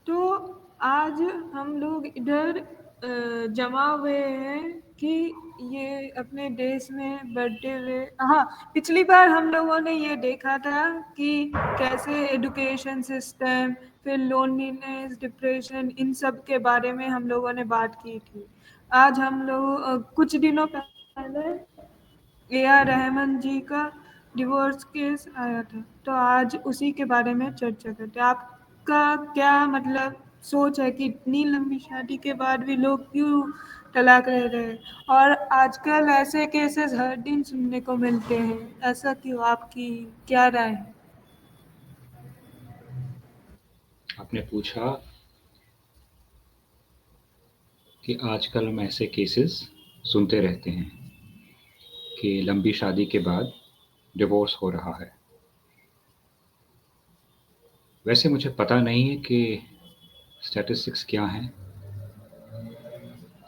तो आज हम लोग इधर जमा हुए हैं कि ये अपने देश में बढ़ते हुए, हाँ, पिछली बार हम लोगों ने ये देखा था कि कैसे एजुकेशन सिस्टम, फिर लोनलीनेस, डिप्रेशन, इन सब के बारे में हम लोगों ने बात की थी। आज हम लोग कुछ दिनों पहले ए आर रहमान जी का डिवोर्स केस आया था, तो आज उसी के बारे में चर्चा करते हैं। आपका क्या मतलब सोच है कि इतनी लंबी शादी के बाद भी लोग क्यों तलाक ले रहे हैं, और आजकल ऐसे केसेस हर दिन सुनने को मिलते हैं, ऐसा क्यों? आपकी क्या राय है? आपने पूछा कि आजकल हम ऐसे केसेस सुनते रहते हैं कि लंबी शादी के बाद डिवोर्स हो रहा है। वैसे मुझे पता नहीं है कि स्टैटिस्टिक्स क्या हैं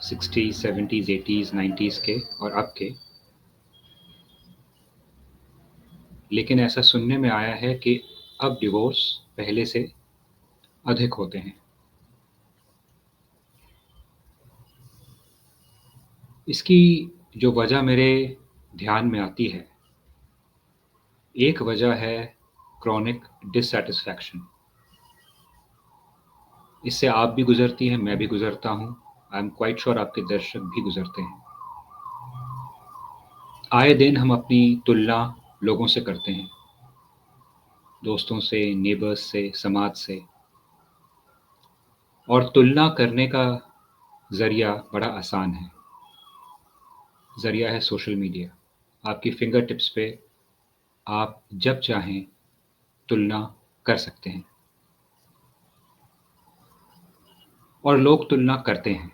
60s, 70s, 80s, 90s के और अब के, लेकिन ऐसा सुनने में आया है कि अब डिवोर्स पहले से अधिक होते हैं। इसकी जो वजह मेरे ध्यान में आती है, एक वजह है क्रॉनिक डिससैटिस्फैक्शन। इससे आप भी गुजरती हैं, मैं भी गुजरता हूँ। आई एम क्वाइट श्योर आपके दर्शक भी गुजरते हैं। आए दिन हम अपनी तुलना लोगों से करते हैं, दोस्तों से, नेबर्स से, समाज से। और तुलना करने का ज़रिया बड़ा आसान है। ज़रिया है सोशल मीडिया। आपकी फिंगर टिप्स पे आप जब चाहें तुलना कर सकते हैं, और लोग तुलना करते हैं।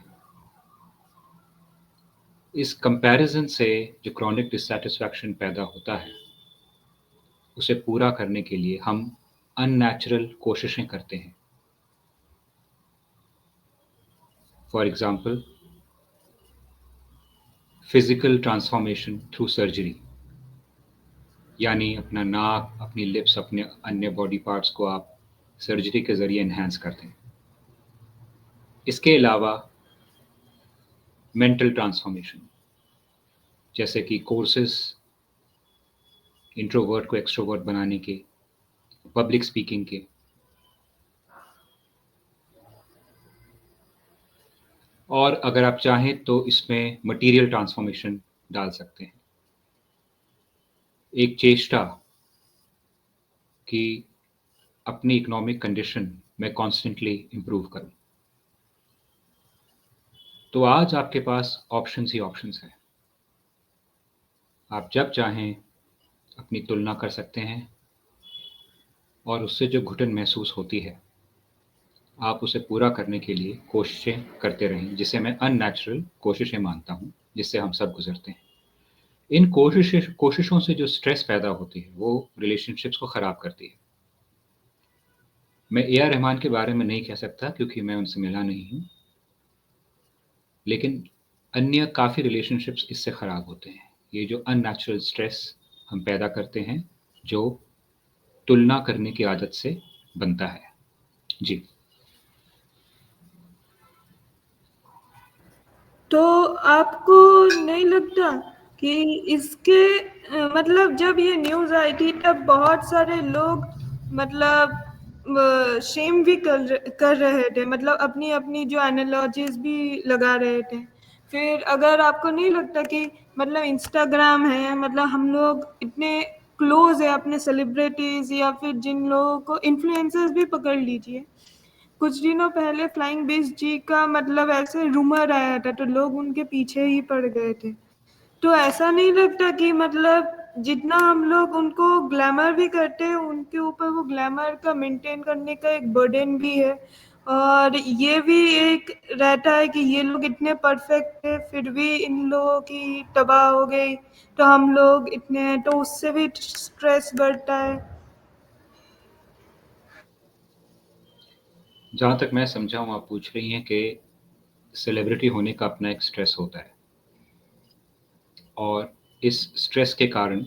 इस कंपैरिजन से जो क्रॉनिक डिससैटिस्फैक्शन पैदा होता है, उसे पूरा करने के लिए हम अननेचुरल कोशिशें करते हैं। For example, physical transformation through surgery, यानी अपना नाक, अपनी लिप्स, अपने अन्य बॉडी पार्ट्स को आप सर्जरी के ज़रिए एनहांस करते हैं। इसके अलावा मेंटल ट्रांसफॉर्मेशन, जैसे कि कोर्सेज इंट्रोवर्ट को एक्सट्रोवर्ट बनाने के, पब्लिक स्पीकिंग के। और अगर आप चाहें तो इसमें मटेरियल ट्रांसफॉर्मेशन डाल सकते हैं। एक चेष्टा कि अपनी इकोनॉमिक कंडीशन में कॉन्स्टेंटली इम्प्रूव करूं। तो आज आपके पास ऑप्शंस ही ऑप्शंस हैं। आप जब चाहें अपनी तुलना कर सकते हैं, और उससे जो घुटन महसूस होती है, आप उसे पूरा करने के लिए कोशिशें करते रहें, जिसे मैं अननेचुरल कोशिशें मानता हूँ, जिससे हम सब गुजरते हैं। इन कोशिशों से जो स्ट्रेस पैदा होती है, वो रिलेशनशिप्स को ख़राब करती है। मैं ए आर रहमान के बारे में नहीं कह सकता क्योंकि मैं उनसे मिला नहीं हूँ, लेकिन अन्य काफ़ी रिलेशनशिप्स इससे ख़राब होते हैं। ये जो अननेचुरल स्ट्रेस हम पैदा करते हैं, जो तुलना करने की आदत से बनता है। जी। तो आपको नहीं लगता कि इसके मतलब जब ये न्यूज़ आई थी तब बहुत सारे लोग मतलब शेम भी कर रहे थे, मतलब अपनी अपनी जो एनालॉजीज भी लगा रहे थे। फिर अगर आपको नहीं लगता कि मतलब इंस्टाग्राम है, मतलब हम लोग इतने क्लोज है अपने सेलिब्रिटीज या फिर जिन लोगों को इन्फ्लुएंसर्स भी पकड़ लीजिए, कुछ दिनों पहले फ्लाइंग बिस जी का मतलब ऐसे रूमर आया था तो लोग उनके पीछे ही पड़ गए थे। तो ऐसा नहीं लगता कि मतलब जितना हम लोग उनको ग्लैमर भी करते हैं, उनके ऊपर वो ग्लैमर का मेंटेन करने का एक बर्डन भी है, और ये भी एक रहता है कि ये लोग इतने परफेक्ट थे फिर भी इन लोगों की तबाह हो गई, तो हम लोग इतने, तो उससे भी स्ट्रेस बढ़ता है। जहाँ तक मैं समझा हूँ, आप पूछ रही हैं कि सेलिब्रिटी होने का अपना एक स्ट्रेस होता है, और इस स्ट्रेस के कारण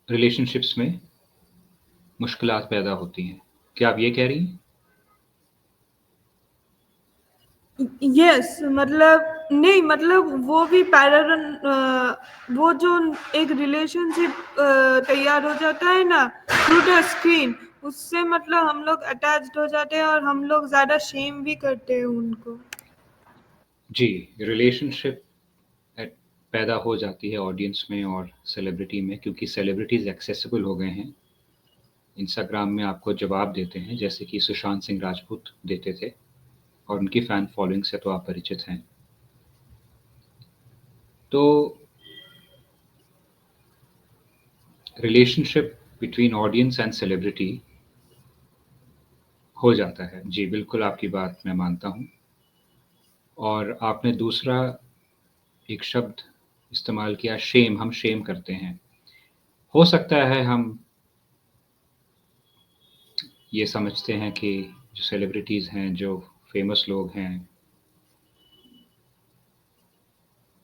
रिलेशनशिप्स में मुश्किलात पैदा होती हैं। क्या आप ये कह रही हैं? यस, मतलब नहीं, मतलब वो भी पैरल, वो जो एक रिलेशनशिप तैयार हो जाता है ना थ्रू द स्क्रीन, उससे मतलब हम लोग अटैच्ड हो जाते हैं और हम लोग ज़्यादा शेम भी करते हैं उनको। जी, रिलेशनशिप पैदा हो जाती है ऑडियंस में और सेलिब्रिटी में, क्योंकि सेलिब्रिटीज़ एक्सेसिबल हो गए हैं। इंस्टाग्राम में आपको जवाब देते हैं, जैसे कि सुशांत सिंह राजपूत देते थे, और उनकी फ़ैन फॉलोइंग से तो आप परिचित हैं। तो relationship between audience and celebrity हो जाता है। जी, बिल्कुल आपकी बात मैं मानता हूँ। और आपने दूसरा एक शब्द इस्तेमाल किया, शेम, हम शेम करते हैं। हो सकता है हम ये समझते हैं कि जो सेलिब्रिटीज़ हैं, जो फ़ेमस लोग हैं,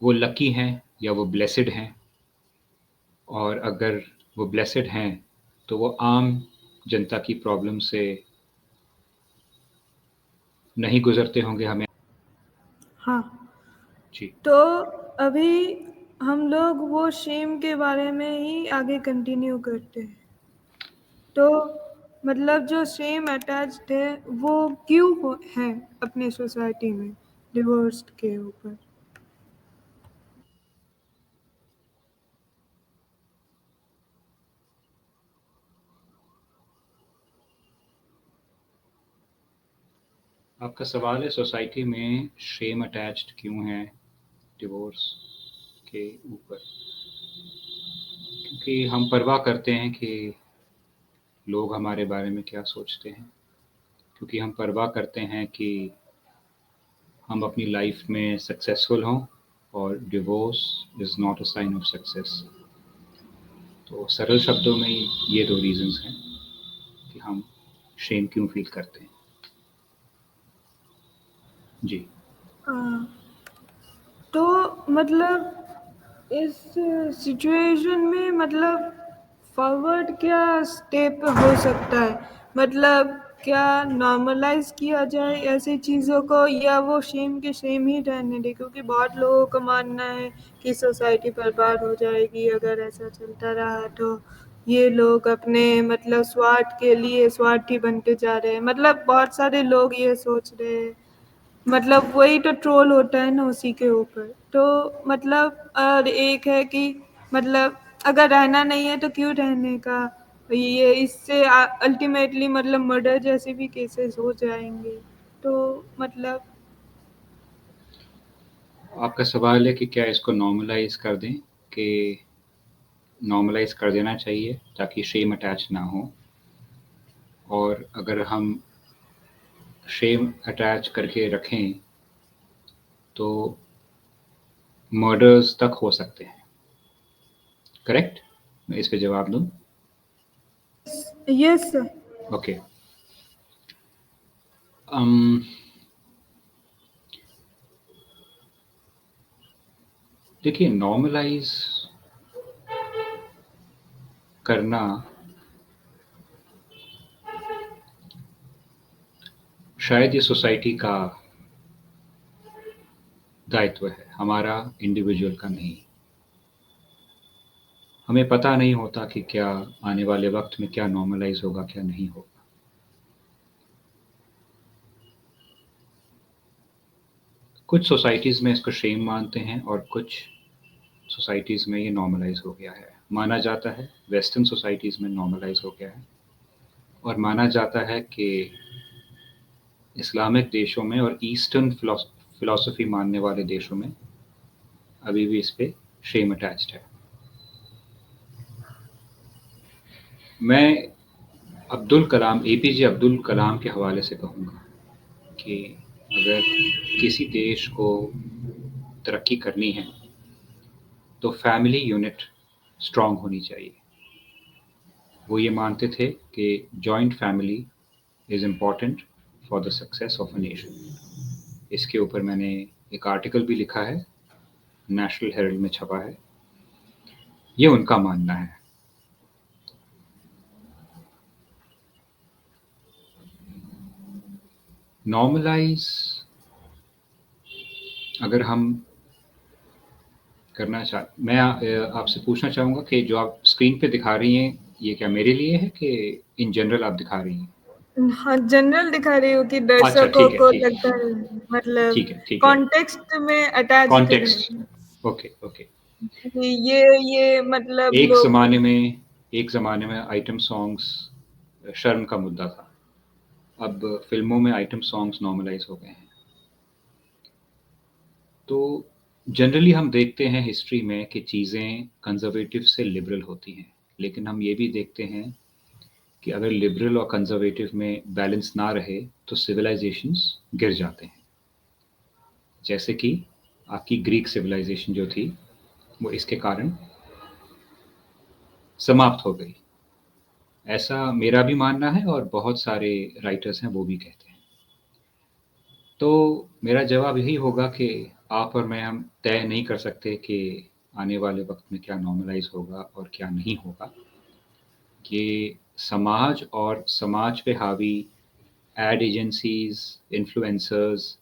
वो लकी हैं या वो ब्लेसिड हैं, और अगर वो ब्लेसिड हैं, तो वो आम जनता की प्रॉब्लम से नहीं गुज़रते होंगे हमें। हाँ, जी, तो अभी हम लोग वो शेम के बारे में ही आगे कंटिन्यू करते हैं। तो मतलब जो शेम अटैच्ड है वो क्यों है अपने सोसाइटी में डिवोर्स के ऊपर? आपका सवाल है सोसाइटी में शेम अटैच्ड क्यों है डिवोर्स के ऊपर? क्योंकि हम परवाह करते हैं कि लोग हमारे बारे में क्या सोचते हैं, क्योंकि हम परवाह करते हैं कि हम अपनी लाइफ में सक्सेसफुल हों, और divorce is not a sign of success. तो सरल शब्दों में ये दो रीज़न्स हैं कि हम शेम क्यों फील करते हैं। जी, हाँ, तो मतलब इस सिचुएशन में मतलब फॉरवर्ड क्या स्टेप हो सकता है? मतलब क्या नॉर्मलाइज किया जाए ऐसी चीज़ों को, या वो सेम के सेम ही रहने दे? क्योंकि बहुत लोगों का मानना है कि सोसाइटी बर्बाद हो जाएगी अगर ऐसा चलता रहा, तो ये लोग अपने मतलब स्वार्थ के लिए स्वार्थी बनते जा रहे हैं। मतलब बहुत सारे लोग ये सोच रहे हैं, मतलब वही तो ट्रोल होता है ना उसी के ऊपर। तो मतलब और एक है कि मतलब अगर रहना नहीं है तो क्यों रहने का? ये इससे अल्टीमेटली मतलब मर्डर जैसे भी केसेस हो जाएंगे। तो मतलब आपका सवाल है कि क्या इसको नॉर्मलाइज़ कर दें, कि नॉर्मलाइज़ कर देना चाहिए ताकि शेम अटैच ना हो, और अगर हम शेम अटैच करके रखें तो मर्डर्स तक हो सकते हैं। करेक्ट? मैं इस पे जवाब दूँ? Yes sir. ओके। um, देखिए, नॉर्मलाइज़ करना शायद ये सोसाइटी का दायित्व है, हमारा इंडिविजुअल का नहीं। हमें पता नहीं होता कि क्या आने वाले वक्त में क्या नॉर्मलाइज़ होगा, क्या नहीं होगा। कुछ सोसाइटीज़ में इसको शेम मानते हैं और कुछ सोसाइटीज़ में ये नॉर्मलाइज़ हो गया है। माना जाता है वेस्टर्न सोसाइटीज़ में नॉर्मलाइज़ हो गया है, और माना जाता है कि इस्लामिक देशों में और ईस्टर्न फ़िलॉसफ़ी मानने वाले देशों में अभी भी इस पे शेम अटैच्ड है। मैं अब्दुल कलाम, एपीजे अब्दुल कलाम के हवाले से कहूँगा कि अगर किसी देश को तरक्की करनी है तो फैमिली यूनिट स्ट्रॉन्ग होनी चाहिए। वो ये मानते थे कि joint family is important for the success of a nation. इसके ऊपर मैंने एक आर्टिकल भी लिखा है, नेशनल हेरल्ड में छपा है। ये उनका मानना है। नॉर्मलाइज अगर हम करना मैं आपसे पूछना चाहूँगा कि जो आप स्क्रीन पे दिखा रही हैं, ये क्या मेरे लिए है कि इन जनरल आप दिखा रही हैं? हाँ, जनरल दिखा रही हूँ कि अच्छा, दर्शकों ठीक है, को ठीक है। लगता है, मतलब ठीक है, ठीक है। कॉन्टेक्स्ट में अटैच करें कॉन्टेक्स्ट। Okay, okay. कि ये मतलब लोग एक ज़माने में आइटम सॉन्ग्स शर्म का मुद्दा था। अब फ़िल्मों में आइटम सॉन्ग्स नॉर्मलाइज़ हो गए हैं। तो जनरली हम देखते हैं हिस्ट्री में कि चीज़ें कंज़र्वेटिव से लिबरल होती हैं, लेकिन हम ये भी देखते हैं कि अगर लिबरल और कंज़र्वेटिव में बैलेंस ना रहे, तो सिविलाइज़ेशंस गिर जाते हैं। जैसे कि आपकी ग्रीक सिविलाइज़ेशन जो थी, वो इसके कारण समाप्त हो गई। ऐसा मेरा भी मानना है और बहुत सारे राइटर्स हैं, वो भी कहते हैं। तो मेरा जवाब यही होगा कि आप और मैं हम तय नहीं कर सकते कि आने वाले वक़्त में क्या नॉर्मलाइज़ होगा और क्या नहीं होगा। ये समाज और समाज पे हावी एड एजेंसीज़, इन्फ्लुएंसर्स,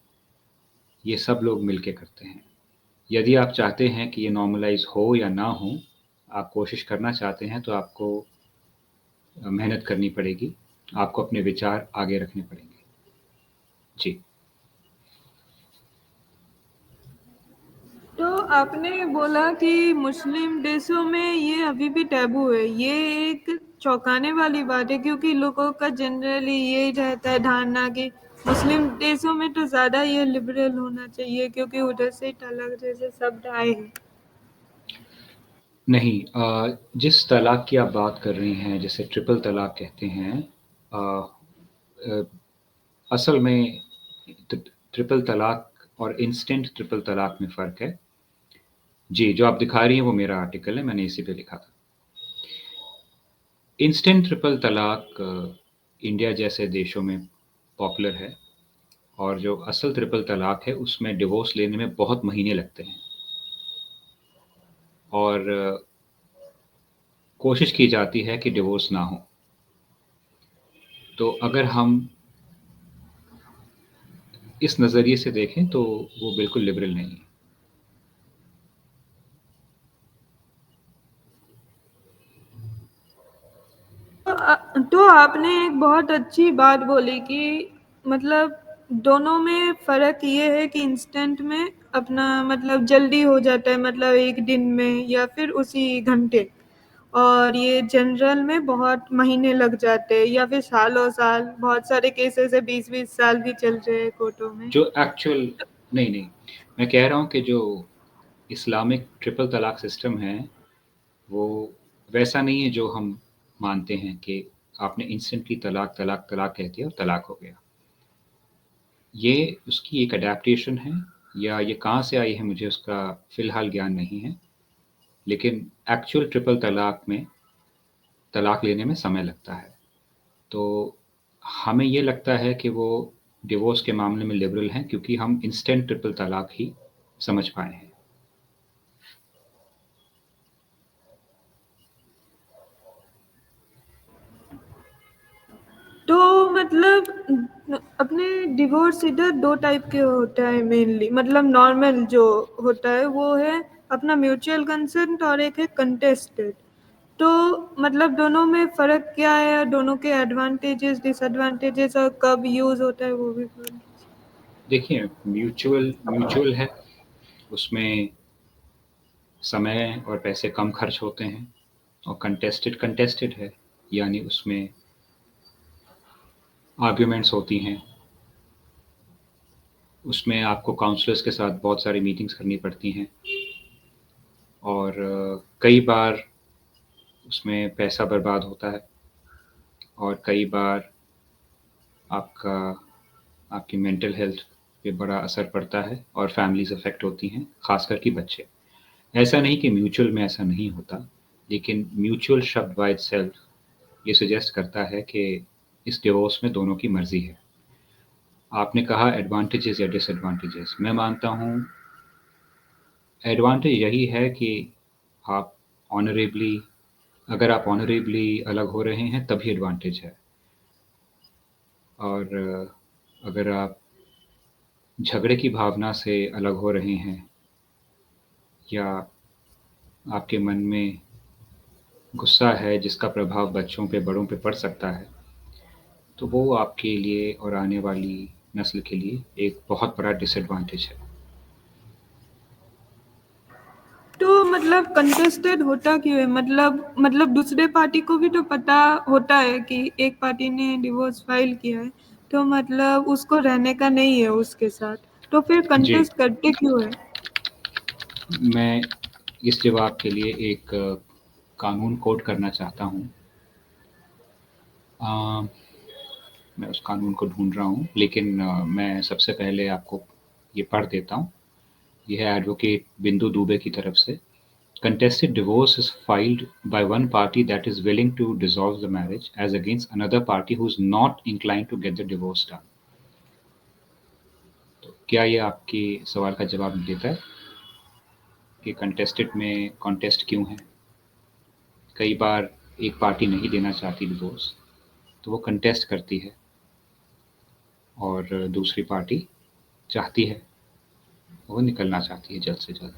ये सब लोग मिलके करते हैं। यदि आप चाहते हैं कि ये नॉर्मलाइज़ हो या ना हो, आप कोशिश करना चाहते हैं, तो आपको मेहनत करनी पड़ेगी, आपको अपने विचार आगे रखने पड़ेंगे। जी। तो आपने बोला कि मुस्लिम देशों में ये अभी भी टैबू है। ये एक चौंकाने वाली बात है, क्योंकि लोगों का जनरली यही रहता है धारणा कि मुस्लिम देशों में तो ज़्यादा ये लिबरल होना चाहिए, क्योंकि उधर से तलाक जैसे शब्द आए हैं। नहीं, जिस तलाक की आप बात कर रही हैं, जिसे ट्रिपल तलाक कहते हैं, अ अ, असल में ट्रिपल तलाक और इंस्टेंट ट्रिपल तलाक में फ़र्क है। जी, जो आप दिखा रही हैं वो मेरा आर्टिकल है, मैंने इसी पे लिखा था। इंस्टेंट ट्रिपल तलाक इंडिया जैसे देशों में पॉपुलर है, और जो असल ट्रिपल तलाक है उसमें डिवोर्स लेने में बहुत महीने लगते हैं, और कोशिश की जाती है कि डिवोर्स ना हो। तो अगर हम इस नज़रिए से देखें तो वो बिल्कुल लिबरल नहीं है। तो आपने एक बहुत अच्छी बात बोली कि मतलब दोनों में फ़र्क ये है कि इंस्टेंट में अपना मतलब जल्दी हो जाता है, मतलब एक दिन में या फिर उसी घंटे, और ये जनरल में बहुत महीने लग जाते हैं या फिर सालों साल। बहुत सारे केसेस है 20-20 साल भी चल रहे हैं कोर्टों में। जो एक्चुअल नहीं, नहीं, मैं कह रहा हूँ कि जो इस्लामिक ट्रिपल तलाक सिस्टम है, वो वैसा नहीं है जो हम मानते हैं कि आपने इंस्टेंटली तलाक, तलाक, तलाक कह दिया और तलाक हो गया। ये उसकी एक एडैप्टेशन है, या ये कहाँ से आई है मुझे उसका फ़िलहाल ज्ञान नहीं है। लेकिन एक्चुअल ट्रिपल तलाक में तलाक लेने में समय लगता है। तो हमें ये लगता है कि वो डिवोर्स के मामले में लिबरल हैं, क्योंकि हम इंस्टेंट ट्रिपल तलाक ही समझ पाए हैं। तो मतलब अपने डिवोर्स इधर 2 टाइप के होता है मेनली, मतलब नॉर्मल जो होता है वो है अपना म्यूचुअल कंसेंट और एक है कंटेस्टेड। तो मतलब दोनों में फ़र्क क्या है, दोनों के एडवांटेजेस डिसएडवांटेजेस और कब यूज़ होता है वो भी बोलिए। देखिए, म्यूचुअल म्यूचुअल है, उसमें समय और पैसे कम खर्च होते हैं, और कंटेस्टेड कंटेस्टेड है, यानी उसमें आर्ग्यूमेंट्स होती हैं, उसमें आपको काउंसलर्स के साथ बहुत सारी मीटिंग्स करनी पड़ती हैं, और कई बार उसमें पैसा बर्बाद होता है, और कई बार आपका आपकी मेंटल हेल्थ पे बड़ा असर पड़ता है, और फैमिलीज़ अफ़ेक्ट होती हैं, ख़ासकर कि बच्चे। ऐसा नहीं कि म्यूचुअल में ऐसा नहीं होता, लेकिन म्यूचुअल शब्द बाय इटसेल्फ ये सजेस्ट करता है कि इस डिवोर्स में दोनों की मर्ज़ी है। आपने कहा एडवांटेजेस या डिसएडवांटेजेस, मैं मानता हूँ एडवांटेज यही है कि आप ऑनरेबली अगर आप ऑनरेबली अलग हो रहे हैं तभी एडवांटेज है। और अगर आप झगड़े की भावना से अलग हो रहे हैं या आपके मन में गुस्सा है जिसका प्रभाव बच्चों पे बड़ों पे पड़ सकता है, तो वो आपके लिए और आने वाली नस्ल के लिए एक बहुत बड़ा डिसएडवांटेज है। तो मतलब कंटेस्टेड होता क्यों है? मतलब दूसरे पार्टी को भी तो पता होता है कि एक पार्टी ने डिवोर्स फाइल किया है, तो मतलब उसको रहने का नहीं है उसके साथ, तो फिर जी, कंटेस्ट करते क्यों है? मैं इस जवाब के लिए एक कानून कोट करना चाहता हूँ। अ, मैं उस कानून को ढूँढ रहा हूँ, लेकिन मैं सबसे पहले आपको ये पढ़ देता हूँ। ये है एडवोकेट बिंदु दुबे की तरफ से। Contested divorce is filed by one party that is willing to dissolve the marriage as against another party who is not inclined to get the divorce done. तो क्या ये आपके सवाल का जवाब देता है कि कंटेस्टेड में कॉन्टेस्ट क्यों है? कई बार एक पार्टी नहीं देना चाहती डिवोर्स, तो वो कंटेस्ट करती है और दूसरी पार्टी चाहती है, वो निकलना चाहती है जल्द से जल्द।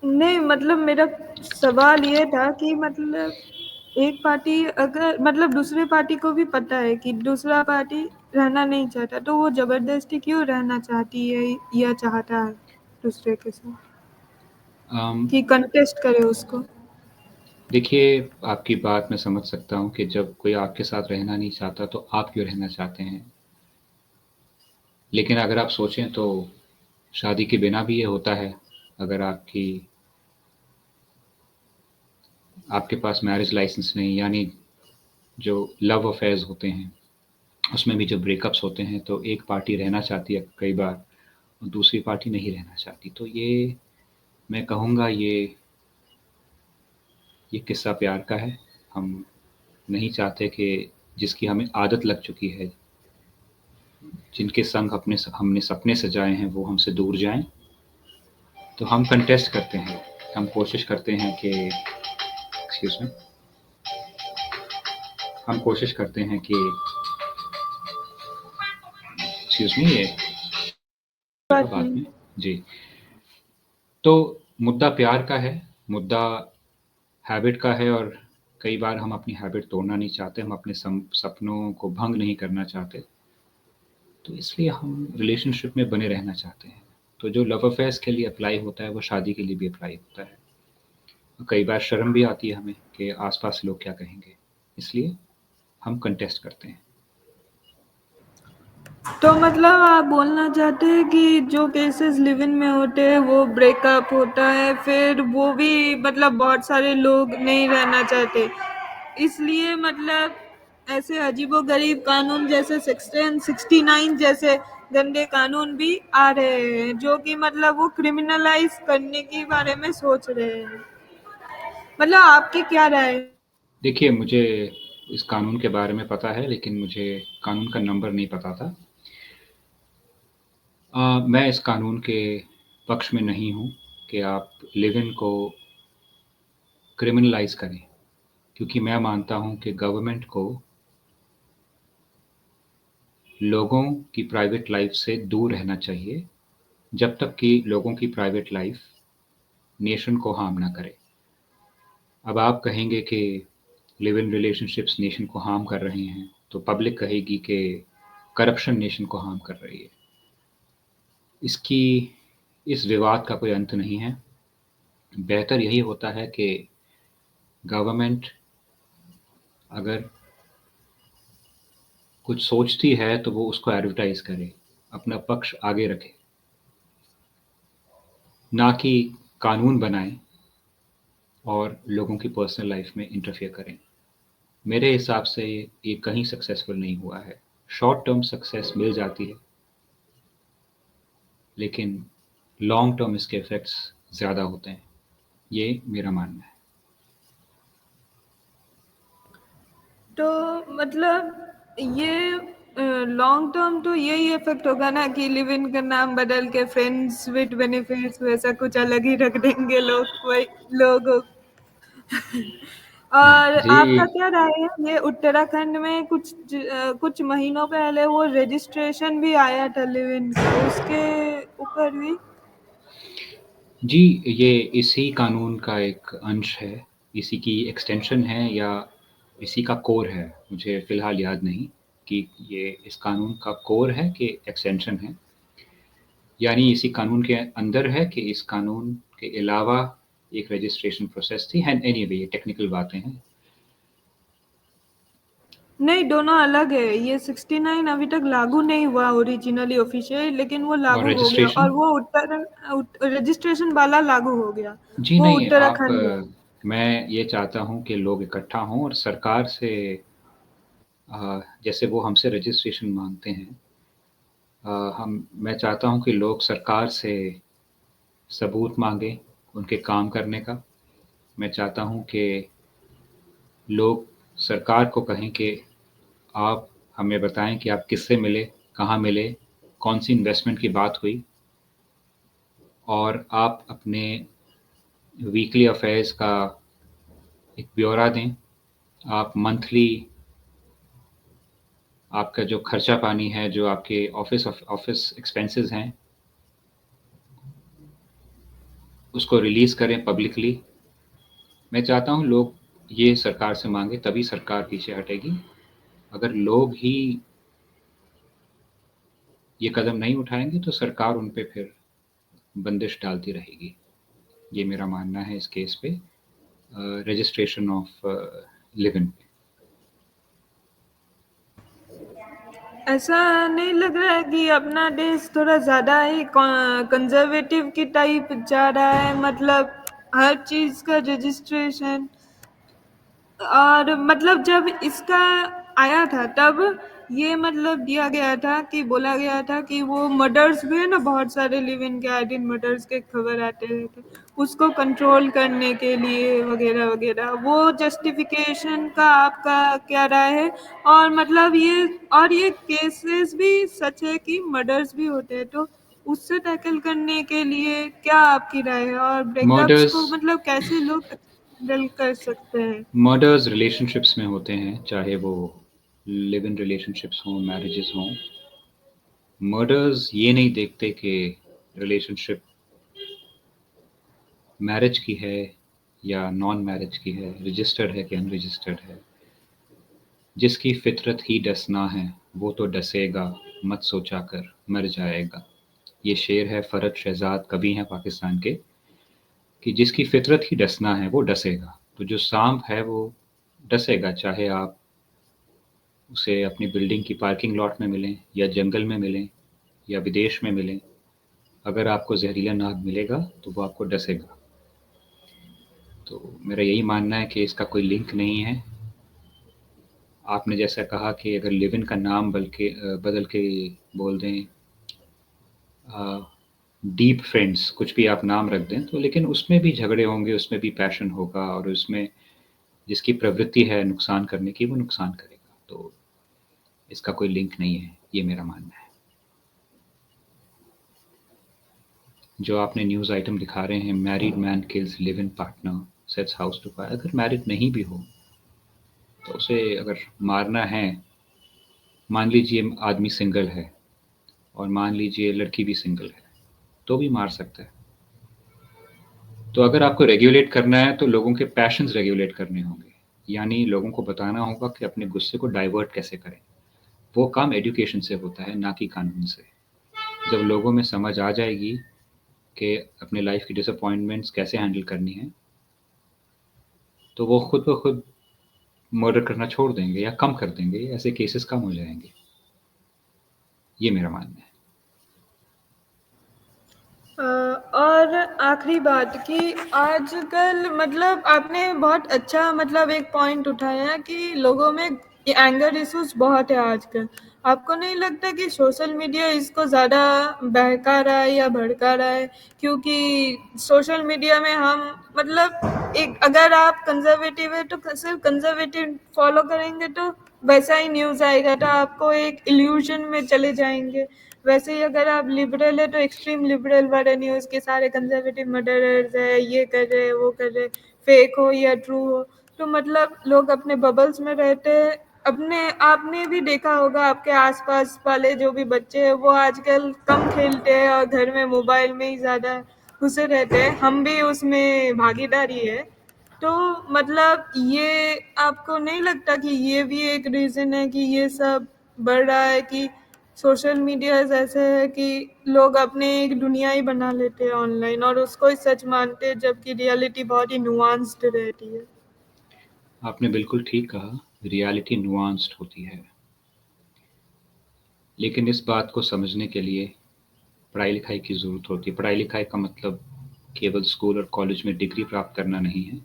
नहीं, मतलब मेरा सवाल ये था कि मतलब एक पार्टी अगर मतलब दूसरे पार्टी को भी पता है कि दूसरा पार्टी रहना नहीं चाहता, तो वो जबरदस्ती क्यों रहना चाहती है या चाहता है दूसरे के साथ अम, कि कंटेस्ट करे उसको? देखिए, आपकी बात मैं समझ सकता हूँ कि जब कोई आपके साथ रहना नहीं चाहता, तो आप क्यों रहना चाहते हैं? लेकिन अगर आप सोचें तो शादी के बिना भी ये होता है। अगर आपके पास मैरिज लाइसेंस नहीं, यानी जो लव अफेयर्स होते हैं, उसमें भी जब ब्रेकअप्स होते हैं तो एक पार्टी रहना चाहती है कई बार और दूसरी पार्टी नहीं रहना चाहती। तो ये मैं कहूँगा ये किस्सा प्यार का है। हम नहीं चाहते कि जिसकी हमें आदत लग चुकी है, जिनके संग हमने सपने सजाए हैं, वो हमसे दूर जाएँ। तो हम कंटेस्ट करते हैं, हम कोशिश करते हैं कि एक्सक्यूज़ मी, हम कोशिश करते हैं कि एक्सक्यूज़ मी, ये होगा बात बाद नहीं। में। जी, तो मुद्दा प्यार का है, मुद्दा हैबिट का है और कई बार हम अपनी हैबिट तोड़ना नहीं चाहते, हम अपने सपनों को भंग नहीं करना चाहते, तो इसलिए हम रिलेशनशिप में बने रहना चाहते हैं। तो जो लव अफेयर्स के लिए अप्लाई होता है, वो शादी के लिए भी अप्लाई होता है। कई बार शर्म भी आती है हमें कि आस-पास लोग क्या कहेंगे, इसलिए हम कंटेस्ट करते हैं। तो मतलब आप बोलना चाहते हैं कि जो केसेस लिव इन में होते हैं वो ब्रेकअप होता है, फिर वो भी मतलब बहुत सारे लोग नहीं रहना चाहते, इसलिए मतलब ऐसे अजीबोगरीब कानून जैसे सेक्शन 69 जैसे गंदे कानून भी आ रहे हैं, जो कि मतलब वो क्रिमिनलाइज करने के बारे में सोच रहे हैं। मतलब आपकी क्या राय है? देखिए, मुझे इस कानून के बारे में पता है, लेकिन मुझे कानून का नंबर नहीं पता था। मैं इस कानून के पक्ष में नहीं हूँ कि आप लिव इन को क्रिमिनलाइज़ करें, क्योंकि मैं मानता हूँ कि गवर्नमेंट को लोगों की प्राइवेट लाइफ़ से दूर रहना चाहिए, जब तक कि लोगों की प्राइवेट लाइफ़ नेशन को हार्म ना करे। अब आप कहेंगे कि लिव इन रिलेशनशिप्स नेशन को हार्म कर रहे हैं, तो पब्लिक कहेगी कि करप्शन नेशन को हार्म कर रही है। इसकी इस विवाद का कोई अंत नहीं है। बेहतर यही होता है कि गवर्नमेंट अगर कुछ सोचती है तो वो उसको एडवर्टाइज़ करे, अपना पक्ष आगे रखे, ना कि कानून बनाए और लोगों की पर्सनल लाइफ में इंटरफेयर करें। मेरे हिसाब से ये कहीं सक्सेसफुल नहीं हुआ है। शॉर्ट टर्म सक्सेस मिल जाती है, लेकिन लॉन्ग टर्म इसके इफ़ेक्ट्स ज़्यादा होते हैं। ये मेरा मानना है। तो मतलब ये लॉन्ग टर्म तो यही इफेक्ट होगा ना कि लिव इन का नाम बदल के फ्रेंड्स विद बेनिफिट्स वैसा कुछ अलग ही रख देंगे लोग, वही लोग। और आपका जी, क्या राय है, ये उत्तराखंड में कुछ महीनों पहले वो रजिस्ट्रेशन भी आया था लिव इन का, उसके ऊपर भी? जी, ये इसी कानून का एक अंश है, इसी की एक्सटेंशन है या इसी का कोर है। मुझे फ़िलहाल याद नहीं कि ये इस कानून का कोर है कि एक्सटेंशन है। यानी इसी कानून के अंदर है कि इस कानून के अलावा एक रजिस्ट्रेशन प्रोसेस थी। एंड एनीवे ये टेक्निकल बातें हैं। नहीं, दोनों अलग है। ये 69 अभी तक लागू नहीं हुआ ओरिजिनली ऑफिशियल, लेकिन वो और लागू हो गया, रजिस्ट्रेशन? और वो रजिस्ट्रेशन वाला लागू हो गया। जी वो नहीं, उत्तराखंड में। मैं ये चाहता हूँ कि लोग इकट्ठा हों और सरकार से जैसे वो हमसे रजिस्ट्रेशन माँगते हैं, मैं चाहता हूँ कि लोग सरकार से सबूत माँगें उनके काम करने का। मैं चाहता हूँ कि लोग सरकार को कहें कि आप हमें बताएँ कि आप किससे मिले, कहाँ मिले, कौन-सी इन्वेस्टमेंट की बात हुई, और आप अपने वीकली अफ़ेयर्स का एक ब्यौरा दें। आप मंथली आपका जो खर्चा पानी है, जो आपके ऑफ़िस एक्सपेंसेस हैं, उसको रिलीज़ करें पब्लिकली। मैं चाहता हूँ लोग ये सरकार से माँगे, तभी सरकार पीछे हटेगी। अगर लोग ही ये कदम नहीं उठाएँगे तो सरकार उन पे फिर बंदिश डालती रहेगी। ये मेरा मानना है इस केस पे, रजिस्ट्रेशन ऑफ लिव इन पे। ऐसा नहीं लग रहा है कि अपना देश थोड़ा ज़्यादा ही कंजर्वेटिव की टाइप जा रहा है? मतलब हर चीज़ का रजिस्ट्रेशन, और मतलब जब इसका आया था तब ये मतलब दिया गया था कि बोला गया था कि वो मर्डर्स भी है ना, बहुत सारे लिव इन के आए दिन मर्डर्स के खबर आते रहते, उसको कंट्रोल करने के लिए वगैरह वगैरह। वो जस्टिफिकेशन का आपका क्या राय है? और मतलब ये केसेस भी सच है कि मर्डर्स भी होते हैं, तो उससे टैकल करने के लिए क्या आपकी राय है? और ब्रेकअप्स मर्डर्स को मतलब कैसे लोग हैंडल कर सकते हैं? मर्डर्स रिलेशनशिप्स में होते हैं, चाहे वो लिव इन रिलेशनशिप्स हों, मैरिजेस हों। मर्डर्स ये नहीं देखते कि रिलेशनशिप मैरिज की है या नॉन मैरिज की है, रजिस्टर्ड है कि अनरजिस्टर्ड है। जिसकी फितरत ही डसना है वो तो डसेगा, मत सोचा कर मर जाएगा। ये शेर है फ़रत शहज़ाद, कवि हैं पाकिस्तान के, कि जिसकी फितरत ही डसना है वो डसेगा। तो जो सांप है वो डसेगा, चाहे आप उसे अपनी बिल्डिंग की पार्किंग लॉट में मिलें या जंगल में मिलें या विदेश में मिलें। अगर आपको जहरीला नाग मिलेगा तो वो आपको डसेगा। तो मेरा यही मानना है कि इसका कोई लिंक नहीं है। आपने जैसा कहा कि अगर लिव इन का नाम बदल के बोल दें, डीप फ्रेंड्स, कुछ भी आप नाम रख दें, तो लेकिन उसमें भी झगड़े होंगे, उसमें भी पैशन होगा, और उसमें जिसकी प्रवृत्ति है नुकसान करने की वो नुकसान करेगा। तो इसका कोई लिंक नहीं है, ये मेरा मानना है। जो आपने न्यूज़ आइटम दिखा रहे हैं, married man kills live in partner sets house to fire, अगर मैरिड नहीं भी हो तो उसे अगर मारना है, मान लीजिए आदमी सिंगल है और मान लीजिए लड़की भी सिंगल है, तो भी मार सकता है। तो अगर आपको रेगुलेट करना है तो लोगों के पैशंस रेगुलेट करने होंगे, यानी लोगों को बताना होगा कि अपने गुस्से को डाइवर्ट कैसे करें। वो काम एजुकेशन से होता है, ना कि कानून से। जब लोगों में समझ आ जाएगी कि अपने लाइफ की डिसअपॉइंटमेंट्स कैसे हैंडल करनी है, तो वो खुद ब खुद मर्डर करना छोड़ देंगे या कम कर देंगे, ऐसे केसेस कम हो जाएंगे। ये मेरा मानना है। और आखिरी बात कि आजकल मतलब आपने बहुत अच्छा मतलब एक पॉइंट उठाया कि लोगों में एंगर इश्यूज बहुत है आजकल। आपको नहीं लगता कि सोशल मीडिया इसको ज़्यादा बहका रहा है या भड़का रहा है? क्योंकि सोशल मीडिया में हम मतलब एक, अगर आप कंजर्वेटिव है तो सिर्फ कंजर्वेटिव फॉलो करेंगे तो वैसा ही न्यूज़ आएगा, तो आपको एक इल्यूजन में चले जाएंगे। वैसे ही अगर आप लिबरल है तो एक्सट्रीम लिबरल वाले न्यूज़ के सारे कंजर्वेटिव मर्डरर्स है, ये कर रहे वो कर रहे, फेक हो या ट्रू हो, तो मतलब लोग अपने बबल्स में रहते हैं। अपने आपने भी देखा होगा आपके आसपास वाले जो भी बच्चे हैं वो आजकल कम खेलते हैं और घर में मोबाइल में ही ज़्यादा घुसे रहते हैं। हम भी उसमें भागीदारी है। तो मतलब ये आपको नहीं लगता कि ये भी एक रीज़न है कि ये सब बढ़ रहा है कि सोशल मीडिया ऐसे है कि लोग अपने एक दुनिया ही बना लेते हैं ऑनलाइन और उसको ही सच मानते हैं, जबकि रियलिटी बहुत ही नुआंस्ड रहती है। आपने बिल्कुल ठीक कहा, रियलिटी नुआंस्ड होती है। लेकिन इस बात को समझने के लिए पढ़ाई लिखाई की ज़रूरत होती है। पढ़ाई लिखाई का मतलब केवल स्कूल और कॉलेज में डिग्री प्राप्त करना नहीं है।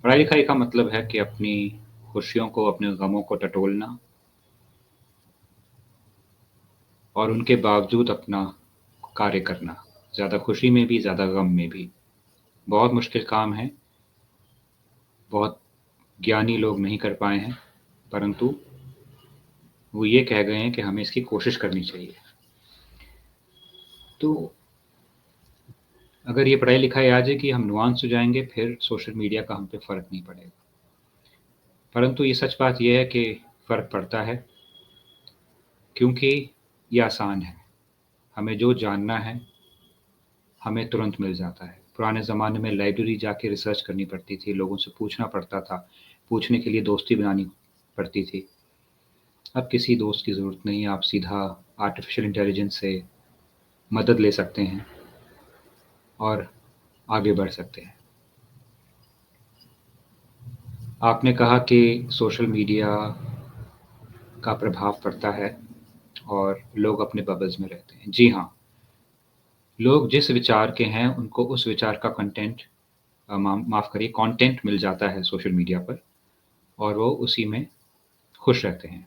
पढ़ाई लिखाई का मतलब है कि अपनी खुशियों को, अपने गमों को टटोलना और उनके बावजूद अपना कार्य करना, ज़्यादा खुशी में भी, ज़्यादा गम में भी। बहुत मुश्किल काम है, बहुत ज्ञानी लोग नहीं कर पाए हैं, परंतु वो ये कह गए हैं कि हमें इसकी कोशिश करनी चाहिए। तो अगर ये पढ़ाई लिखाई आ जाए कि हम नुआंस हो जाएंगे, फिर सोशल मीडिया का हम पे फ़र्क नहीं पड़ेगा। परंतु ये सच बात यह है कि फ़र्क पड़ता है, क्योंकि ये आसान है। हमें जो जानना है हमें तुरंत मिल जाता है। पुराने ज़माने में लाइब्रेरी जाके रिसर्च करनी पड़ती थी, लोगों से पूछना पड़ता था, पूछने के लिए दोस्ती बनानी पड़ती थी। अब किसी दोस्त की ज़रूरत नहीं है, आप सीधा आर्टिफ़िशियल इंटेलिजेंस से मदद ले सकते हैं और आगे बढ़ सकते हैं। आपने कहा कि सोशल मीडिया का प्रभाव पड़ता है और लोग अपने बबल्स में रहते हैं। जी हाँ, लोग जिस विचार के हैं उनको उस विचार का कंटेंट माफ़ करिए कंटेंट मिल जाता है सोशल मीडिया पर और वो उसी में खुश रहते हैं।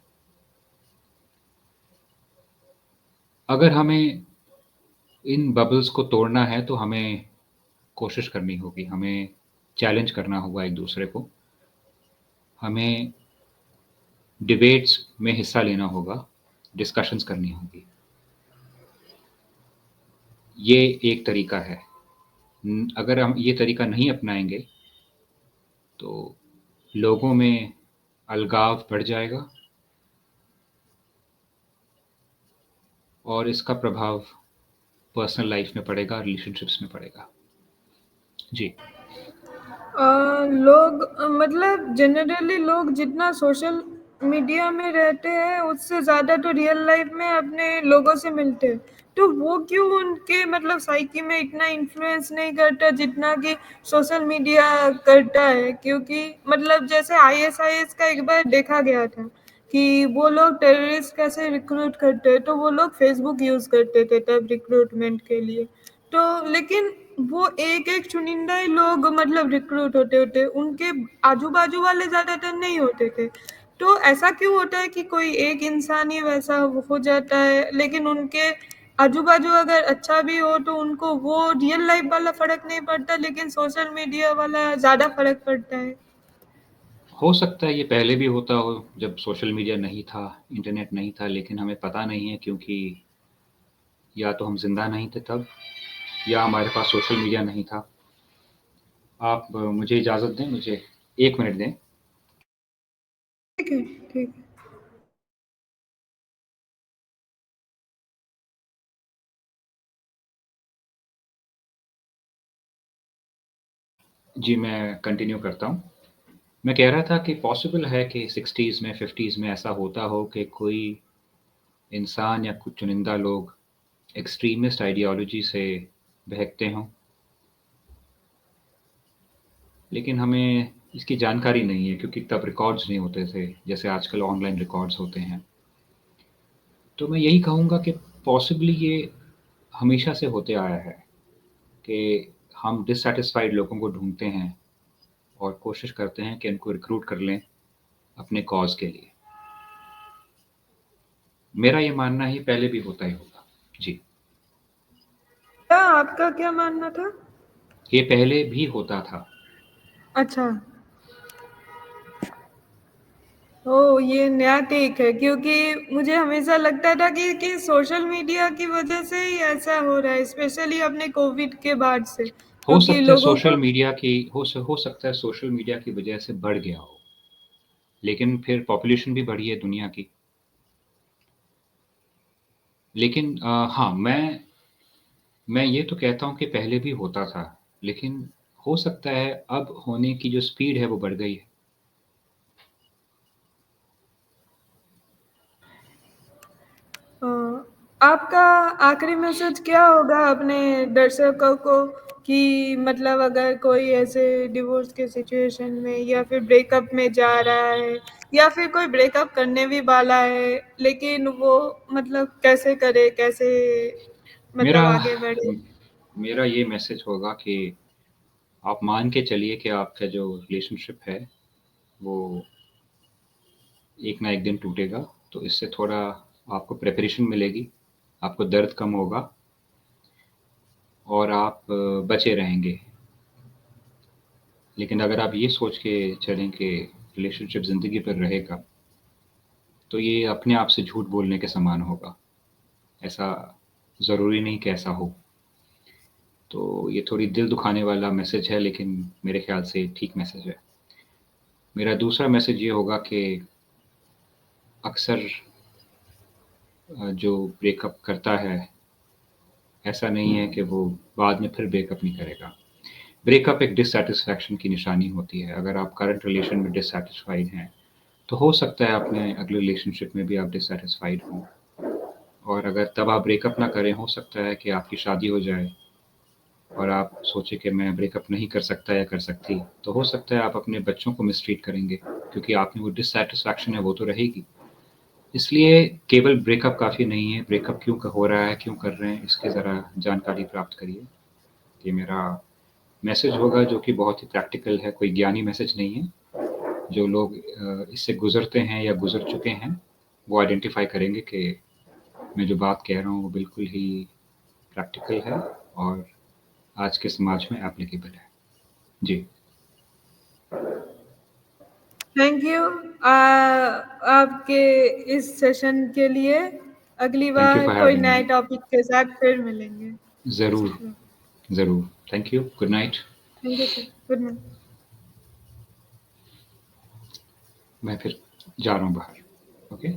अगर हमें इन बबल्स को तोड़ना है तो हमें कोशिश करनी होगी, हमें चैलेंज करना होगा एक दूसरे को, हमें डिबेट्स में हिस्सा लेना होगा, डिस्कशंस करनी होगी। ये एक तरीका है। अगर हम ये तरीका नहीं अपनाएंगे तो लोगों में अलगाव बढ़ जाएगा और इसका प्रभाव पर्सनल लाइफ में पड़ेगा, रिलेशनशिप्स में पड़ेगा। जी। लोग मतलब जनरली लोग जितना सोशल मीडिया में रहते हैं उससे ज़्यादा तो रियल लाइफ में अपने लोगों से मिलते हैं। तो वो क्यों उनके मतलब साइकी में इतना इन्फ्लुएंस नहीं करता जितना कि सोशल मीडिया करता है? क्योंकि मतलब जैसे आईएसआईएस का एक बार देखा गया था कि वो लोग टेररिस्ट कैसे रिक्रूट करते हैं, तो वो लोग फेसबुक यूज़ करते थे तब रिक्रूटमेंट के लिए। तो लेकिन वो एक-एक चुनिंदा ही लोग मतलब रिक्रूट होते, उनके आजू-बाजू वाले ज़्यादातर नहीं होते थे। तो ऐसा क्यों होता है कि कोई एक इंसान ही वैसा हो जाता है, लेकिन उनके आजू-बाजू अगर अच्छा भी हो तो उनको वो रियल लाइफ वाला फ़र्क नहीं पड़ता, लेकिन सोशल मीडिया वाला ज़्यादा फ़र्क पड़ता है? हो सकता है ये पहले भी होता हो, जब सोशल मीडिया नहीं था, इंटरनेट नहीं था, लेकिन हमें पता नहीं है, क्योंकि या तो हम ज़िंदा नहीं थे तब या हमारे पास सोशल मीडिया नहीं था। आप मुझे इजाज़त दें, मुझे 1 मिनट दें। ठीक है, ठीक है। जी, मैं कंटिन्यू करता हूँ। मैं कह रहा था कि पॉसिबल है कि 60s में, 50s में ऐसा होता हो कि कोई इंसान या कुछ चुनिंदा लोग एक्सट्रीमिस्ट आइडियोलॉजी से बहकते हों, लेकिन हमें इसकी जानकारी नहीं है, क्योंकि तब रिकॉर्ड्स नहीं होते थे, जैसे आजकल ऑनलाइन रिकॉर्ड्स होते हैं। तो मैं यही कहूँगा कि पॉसिबली ये हमेशा से होते आया है कि हम डिससैटिस्फाइड लोगों को ढूँढते हैं और कोशिश करते हैं कि इनको रिक्रूट कर लें अपने कॉज़ के लिए। मेरा ये मानना है, पहले भी होता ही होगा। जी। क्या आपका क्या मानना था? ये पहले भी होता था। अच्छा। ओह! ये नया टेक है, क्योंकि मुझे हमेशा लगता था कि सोशल मीडिया की वजह से ही ऐसा हो रहा है, स्पेशली अपने कोविड के बाद से। हो क्योंकि सकता है लोगों सोशल को मीडिया की हो सकता है सोशल मीडिया की वजह से बढ़ गया हो, लेकिन फिर पॉपुलेशन भी बढ़ी है दुनिया की। लेकिन हाँ, मैं ये तो कहता हूँ कि पहले भी होता था, लेकिन हो सकता है अब होने की जो स्पीड है वो बढ़ गई है। अ, आपका आखिरी मैसेज क्या होगा अपने दर्शकों को कि मतलब अगर कोई ऐसे डिवोर्स के सिचुएशन में या फिर ब्रेकअप में जा रहा है या फिर कोई ब्रेकअप करने भी वाला है, लेकिन वो मतलब कैसे करे, कैसे मेरा मतलब आगे बढ़े? मेरा ये मैसेज होगा कि आप मान के चलिए कि आपका जो रिलेशनशिप है वो एक ना एक दिन टूटेगा, तो इससे थोड़ा आपको प्रिपरेशन मिलेगी, आपको दर्द कम होगा और आप बचे रहेंगे। लेकिन अगर आप ये सोच के चलें कि रिलेशनशिप ज़िंदगी भर रहेगा, तो ये अपने आप से झूठ बोलने के समान होगा। ऐसा ज़रूरी नहीं कि ऐसा हो। तो ये थोड़ी दिल दुखाने वाला मैसेज है, लेकिन मेरे ख़्याल से ठीक मैसेज है। मेरा दूसरा मैसेज ये होगा कि अक्सर जो ब्रेकअप करता है, ऐसा नहीं है कि वो बाद में फिर ब्रेकअप नहीं करेगा। ब्रेकअप एक डिससैटिस्फैक्शन की निशानी होती है। अगर आप करंट रिलेशन में डिससैटिस्फाइड हैं, तो हो सकता है अपने अगले रिलेशनशिप में भी आप डिससैटिस्फाइड हों, और अगर तब आप ब्रेकअप ना करें, हो सकता है कि आपकी शादी हो जाए और आप सोचें कि मैं ब्रेकअप नहीं कर सकता या कर सकती, तो हो सकता है आप अपने बच्चों को मिसट्रीट करेंगे, क्योंकि आप में वो डिससैटिस्फैक्शन है वो तो रहेगी। इसलिए केवल ब्रेकअप काफ़ी नहीं है। ब्रेकअप क्यों हो रहा है, क्यों कर रहे हैं, इसकी ज़रा जानकारी प्राप्त करिए। ये मेरा मैसेज होगा, जो कि बहुत ही प्रैक्टिकल है, कोई ज्ञानी मैसेज नहीं है। जो लोग इससे गुज़रते हैं या गुज़र चुके हैं, वो आइडेंटिफ़ाई करेंगे कि मैं जो बात कह रहा हूँ वो बिल्कुल ही प्रैक्टिकल है और आज के समाज में एप्लीकेबल है। जी। थैंक यू आपके इस सेशन के लिए। अगली थैंक यू बार फॉर कोई हैविंग नए मी। टॉपिक के साथ फिर मिलेंगे। ज़रूर, ज़रूर। Thank you. Good night. Thank you sir, good night. मैं फिर जा रहा हूँ बाहर। ओके।